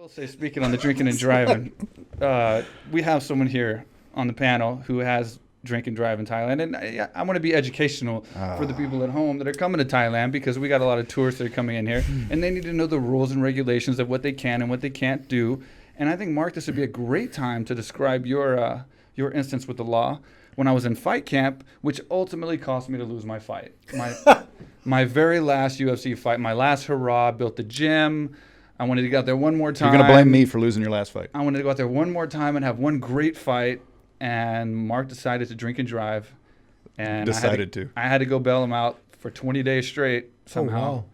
will say, speaking on the drinking and driving, we have someone here on the panel who has drink and drive in Thailand, and I want to be educational for the people at home that are coming to Thailand, because we got a lot of tourists that are coming in here, and they need to know the rules and regulations of what they can and what they can't do. And I think, Mark, this would be a great time to describe your instance with the law when I was in fight camp, which ultimately cost me to lose my fight. My very last UFC fight, my last hurrah, built the gym. I wanted to go out there one more time. You're going to blame me for losing your last fight. I wanted to go out there one more time and have one great fight. And Mark decided to drink and drive. And I had to go bail him out for 20 days straight somehow. Oh, wow.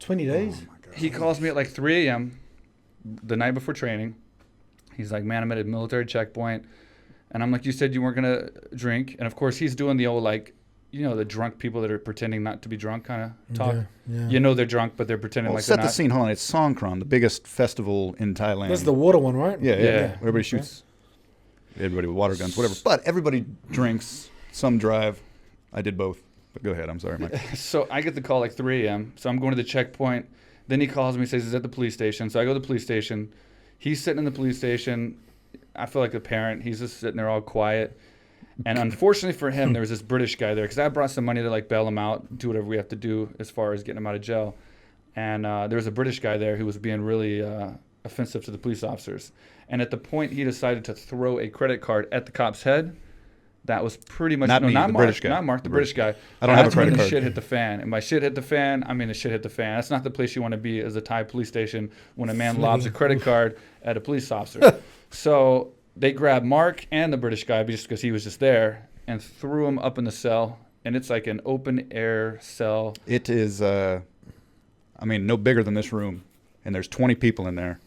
20 days? Oh, my God. He calls me at like 3 a.m. the night before training. He's like, man, I'm at a military checkpoint. And I'm like, you said you weren't going to drink. And, of course, he's doing the old, like, you know, the drunk people that are pretending not to be drunk kind of talk. Yeah. You know they're drunk, but they're pretending like they're not. Set the scene. Hold on. It's Songkran, the biggest festival in Thailand. That's the water one, right? Yeah. Everybody shoots. Everybody with water guns, whatever. But everybody drinks. Some drive. I did both. But go ahead. I'm sorry, Mike. So I get the call like 3 a.m. So I'm going to the checkpoint. Then he calls me, says he's at the police station. So I go to the police station. He's sitting in the police station. I feel like a parent. He's just sitting there all quiet. And unfortunately for him, there was this British guy there, because I brought some money to like bail him out, do whatever we have to do as far as getting him out of jail. And there was a British guy there who was being really offensive to the police officers. And at the point he decided to throw a credit card at the cop's head, that was pretty much not Mark, British guy. Not Mark, the British guy. I don't have a credit card. card. Shit hit the fan, and by shit hit the fan, I mean the shit hit the fan. That's not the place you want to be as a Thai police station when a man lobs a credit card at a police officer. So they grabbed Mark and the British guy just because he was just there and threw him up in the cell, and it's like an open air cell. It is, no bigger than this room, and there's 20 people in there.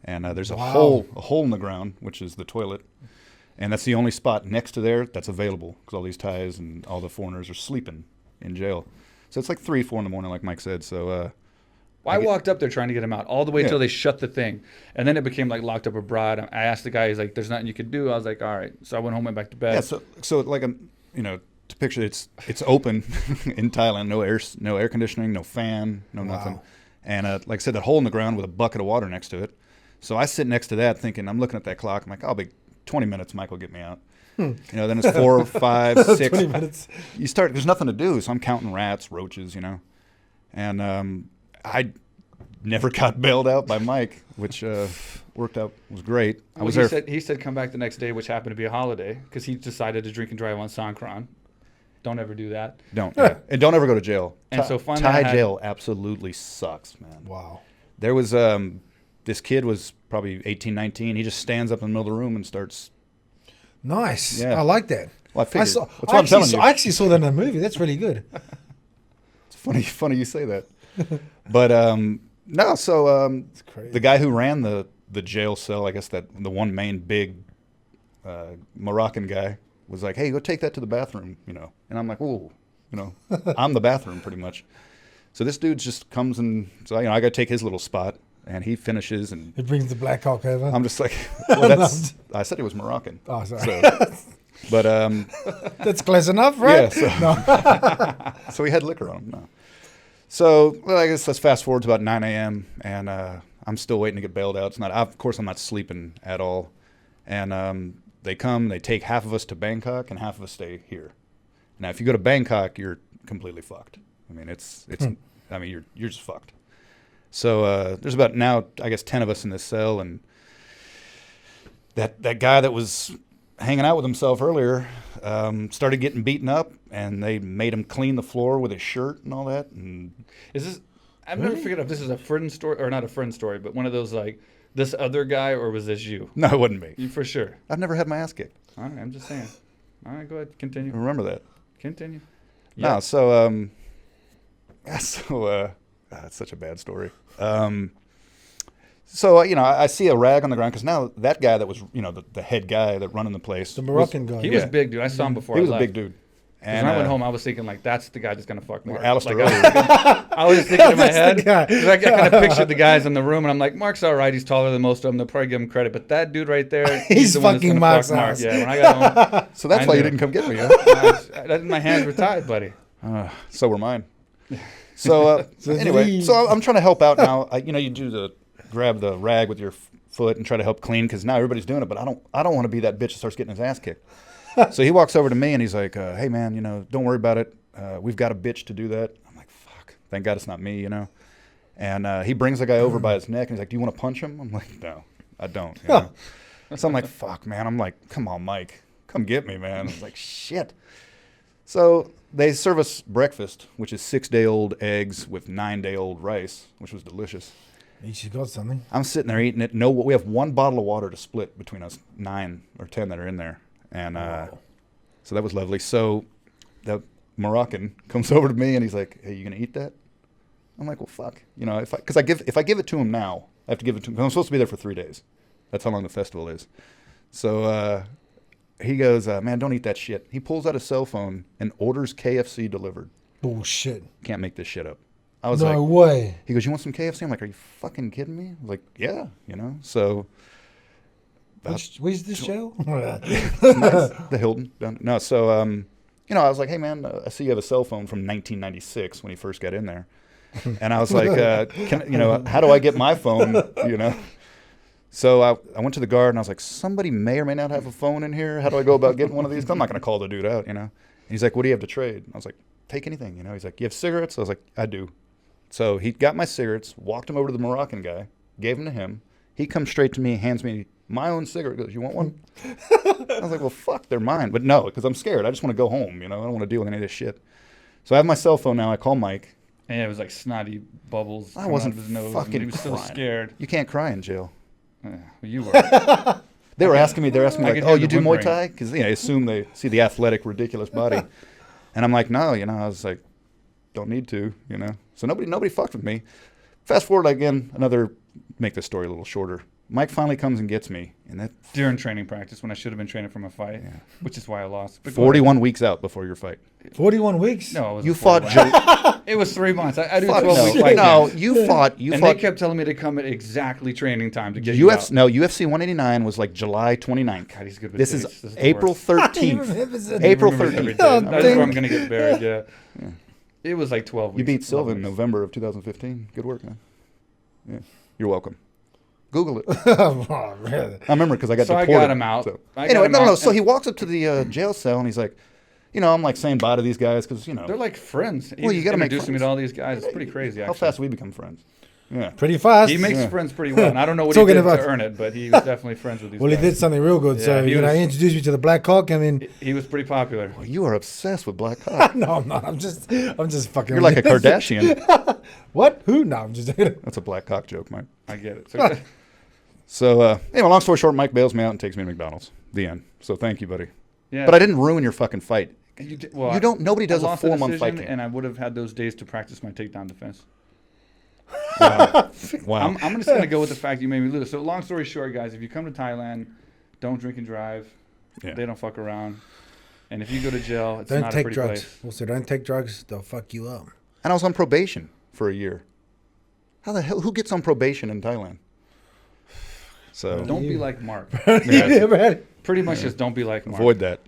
And there's a hole in the ground, which is the toilet. And that's the only spot next to there that's available, because all these Thais and all the foreigners are sleeping in jail. So it's like 3, 4 in the morning, like Mike said. So I walked up there trying to get him out all the way till they shut the thing. And then it became like locked up abroad. I asked the guy, he's like, there's nothing you could do. I was like, all right. So I went home, went back to bed. Yeah, so like, to picture it's open in Thailand, no air conditioning, no fan, no nothing. And like I said, that hole in the ground with a bucket of water next to it. So I sit next to that thinking, I'm looking at that clock. I'm like, I'll be 20 minutes, Mike will get me out. Then it's 4, 5, 6. 20 minutes. There's nothing to do. So I'm counting rats, roaches, And I never got bailed out by Mike, which worked out, was great. He said come back the next day, which happened to be a holiday, because he decided to drink and drive on Songkran. Don't ever do that. Don't. Yeah. And don't ever go to jail. And so finally Thai jail absolutely sucks, man. Wow. There was this kid was probably 18, 19. He just stands up in the middle of the room and starts. Nice. Yeah. I like that. Well, that's what I'm telling you. I actually saw that in a movie. That's really good. It's funny you say that. But no, so the guy who ran the jail cell, I guess the one main big Moroccan guy, was like, hey, go take that to the bathroom, And I'm like, oh, I'm the bathroom pretty much. So this dude just comes and so I got to take his little spot. And he finishes, and it brings the black cock over. I'm just like, well, I said he was Moroccan. Oh, sorry. So, but that's close enough, right? Yeah. So he had liquor on him. No. So I guess let's fast forward to about 9 a.m. and I'm still waiting to get bailed out. Of course, I'm not sleeping at all. And they come, they take half of us to Bangkok, and half of us stay here. Now, if you go to Bangkok, you're completely fucked. I mean, you're just fucked. So there's about now, I guess, 10 of us in this cell, and that guy that was hanging out with himself earlier started getting beaten up, and they made him clean the floor with his shirt and all that. And I've never figured out if this is a friend story, or not a friend story, but one of those like this other guy, or was this you? No, it wouldn't be. You for sure. I've never had my ass kicked. All right, I'm just saying. All right, go ahead, continue. Remember that. Continue. No, Yeah. so it's such a bad story. So I see a rag on the ground, because now that guy that was, the head guy that running the place. The Moroccan guy. He was big, dude. I saw him before. He was I a left. big dude. And when I went home, I was thinking, like, that's the guy that's going to fuck Mark. Alistair I was thinking in my head. That's the guy. I kind of pictured the guys in the room, and I'm like, Mark's all right. He's taller than most of them. They'll probably give him credit. But that dude right there, He's the one that's fucking gonna Mark's fuck Mark. ass. Yeah, when I got home. So that's I why knew you it. didn't come get me, huh? My hands were tied, buddy. So were mine. So anyway, so I'm trying to help out now. You do grab the rag with your foot and try to help clean because now everybody's doing it. But I don't want to be that bitch that starts getting his ass kicked. So he walks over to me and he's like, hey, man, don't worry about it. We've got a bitch to do that. I'm like, fuck. Thank God it's not me, And he brings the guy over by his neck and he's like, do you want to punch him? I'm like, no, I don't. So I'm like, fuck, man. I'm like, come on, Mike. Come get me, man. I was like, shit. So they serve us breakfast, which is 6-day-old eggs with 9-day-old rice, which was delicious. You should got something. I'm sitting there eating it. No, we have one bottle of water to split between us 9 or 10 that are in there. And so that was lovely. So the Moroccan comes over to me and he's like, hey, you going to eat that? I'm like, well, fuck. If I give it to him now, I have to give it to him. I'm supposed to be there for 3 days. That's how long the festival is. So he goes, man, don't eat that shit. He pulls out his cell phone and orders KFC delivered. Bullshit. Can't make this shit up. I was no like, way. He goes, you want some KFC? I'm like, are you fucking kidding me? I was like, yeah, So. Where's the show? The Hilton. No, so, I was like, hey, man, I see you have a cell phone from 1996 when he first got in there. And I was like, how do I get my phone, So I went to the guard and I was like, somebody may or may not have a phone in here. How do I go about getting one of these? 'Cause I'm not going to call the dude out, And he's like, what do you have to trade? I was like, take anything, He's like, you have cigarettes? I was like, I do. So he got my cigarettes, walked them over to the Moroccan guy, gave them to him. He comes straight to me, hands me my own cigarette. Goes, you want one? I was like, well, fuck, they're mine. But no, because I'm scared. I just want to go home, I don't want to deal with any of this shit. So I have my cell phone now. I call Mike. And it was like snotty bubbles. I wasn't out of his nose, fucking and he was still crying. scared. You can't cry in jail. Well, you were. They were asking me like, hear oh, the you do Muay whimpering. Thai? Because, I assume they see the athletic, ridiculous body. And I'm like, no, I was like, don't need to, So nobody fucked with me. Fast forward again, make this story a little shorter. Mike finally comes and gets me. And During training practice when I should have been training for my fight, which is why I lost. But 41 weeks out before your fight. 41 weeks? No, it was You fought It was 3 months. I do Fuck 12-week fight no, camps. you fought. And they kept telling me to come at exactly training time to get you out. UFC 189 was like July 29th. God, he's good with This dates. is the April worst. 13th. He April Remembers every 13th. day. Oh, That's where I'm dang. going to get buried, yeah. It was like 12 weeks. You beat Silva in 11 weeks. November of 2015. Good work, man. Yeah, you're welcome. Google it. Oh, man. I remember because I got So I deported. got him out. So. I got Anyway, him no. out, So and- he walks up to the jail cell and he's like, I'm like saying bye to these guys because They're like friends. Well, you gotta make introducing me friends. to all these guys. It's pretty crazy, how actually. fast we become friends. Yeah. Pretty fast. He makes Yeah. friends pretty well. And I don't know what Talking he did about- to earn it, but he was definitely friends with these Well, he guys. did something real good. Yeah, So, he he was- introduced me to the Black Hawk. I mean, He was pretty popular. Well, you are obsessed with Black Hawk. no, I'm not. I'm just fucking. You're like a Kardashian. What? Who? No, I'm just. That's a Black Hawk joke, Mike. I get it. So, So, anyway, long story short, Mike bails me out and takes me to McDonald's. The end. So thank you, buddy. yeah. But I didn't ruin your fucking fight. Well, You don't. Nobody does I a lost the 4-month fight decision, camp. and I would have had those days to practice my takedown defense. Wow. I'm just going to go with the fact you made me lose. So long story short, guys, if you come to Thailand, don't drink and drive. Yeah. They don't fuck around. And if you go to jail, it's Don't not a take pretty drugs. place. Also, don't take drugs. They'll fuck you up. And I was on probation for a year. How the hell? Who gets on probation in Thailand? So Don't be like Mark. You ever had it? Pretty much just don't be like Mark. avoid that.